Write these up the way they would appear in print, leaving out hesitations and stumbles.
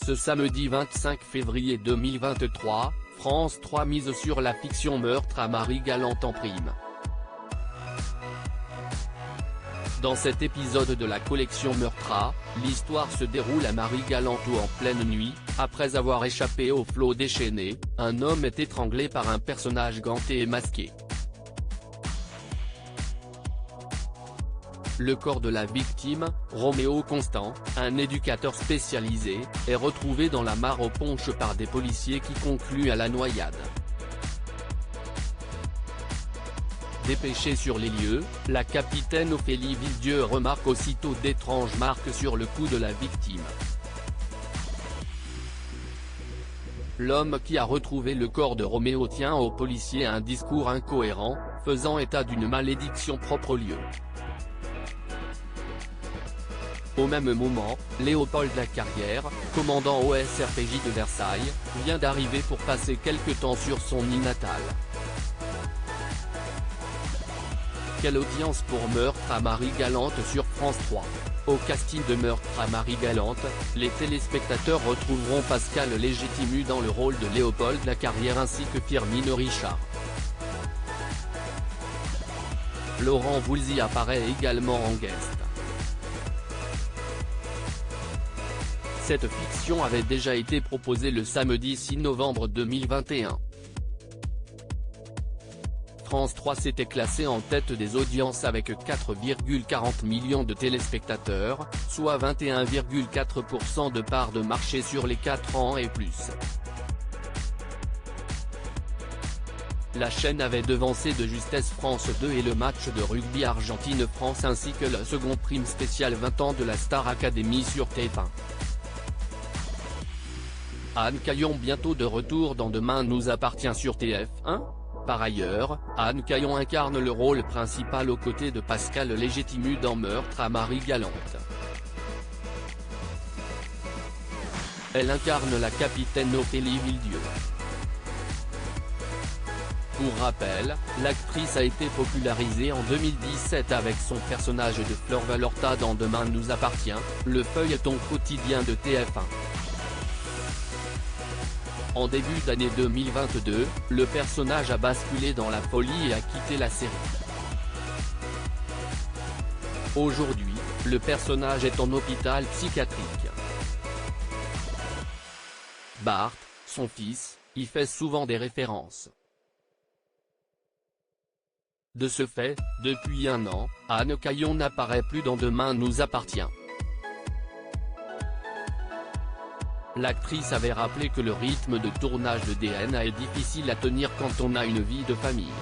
Ce samedi 25 février 2023, France 3 mise sur la fiction Meurtre à Marie-Galante en prime. Dans cet épisode de la collection Meurtre, l'histoire se déroule à Marie-Galante où en pleine nuit, après avoir échappé au flot déchaîné, un homme est étranglé par un personnage ganté et masqué. Le corps de la victime, Roméo Constant, un éducateur spécialisé, est retrouvé dans la mare aux Ponches par des policiers qui concluent à la noyade. Dépêchée sur les lieux, la capitaine Ophélie Villedieu remarque aussitôt d'étranges marques sur le cou de la victime. L'homme qui a retrouvé le corps de Roméo tient aux policiers un discours incohérent, faisant état d'une malédiction propre au lieu. Au même moment, Léopold Lacarrière, commandant au SRPJ de Versailles, vient d'arriver pour passer quelque temps sur son île natale. Quelle audience pour Meurtre à Marie-Galante sur France 3. Au casting de Meurtre à Marie-Galante, les téléspectateurs retrouveront Pascal Légitimu dans le rôle de Léopold Lacarrière ainsi que Firmin Richard. Laurent Voulzy apparaît également en guest. Cette fiction avait déjà été proposée le samedi 6 novembre 2021. France 3 s'était classé en tête des audiences avec 4,40 millions de téléspectateurs, soit 21,4% de part de marché sur les 4 ans et plus. La chaîne avait devancé de justesse France 2 et le match de rugby Argentine-France ainsi que le second prime spécial 20 ans de la Star Academy sur TF1. Anne Caillon bientôt de retour dans Demain nous appartient sur TF1. Par ailleurs, Anne Caillon incarne le rôle principal aux côtés de Pascal Légitimu dans Meurtre à Marie-Galante. Elle incarne la capitaine Ophélie Villedieu. Pour rappel, l'actrice a été popularisée en 2017 avec son personnage de Fleur Valorta dans Demain nous appartient, le feuilleton quotidien de TF1. En début d'année 2022, le personnage a basculé dans la folie et a quitté la série. Aujourd'hui, le personnage est en hôpital psychiatrique. Bart, son fils, y fait souvent des références. De ce fait, depuis un an, Anne Caillon n'apparaît plus dans Demain nous appartient. L'actrice avait rappelé que le rythme de tournage de DNA est difficile à tenir quand on a une vie de famille.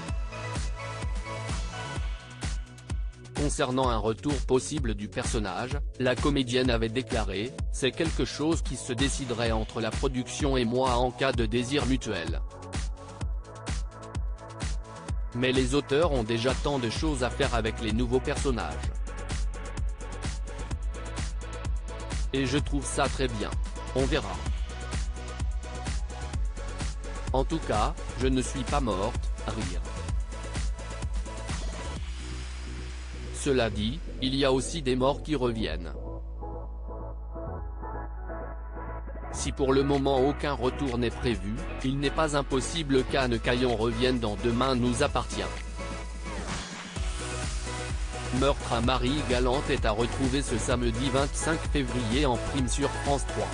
Concernant un retour possible du personnage, la comédienne avait déclaré « C'est quelque chose qui se déciderait entre la production et moi en cas de désir mutuel. Mais les auteurs ont déjà tant de choses à faire avec les nouveaux personnages. Et je trouve ça très bien. On verra. En tout cas, je ne suis pas morte, rire. Cela dit, il y a aussi des morts qui reviennent. Si pour le moment aucun retour n'est prévu, il n'est pas impossible qu'Anne Caillon revienne dans Demain nous appartient. Meurtre à Marie-Galante est à retrouver ce samedi 25 février en prime sur France 3.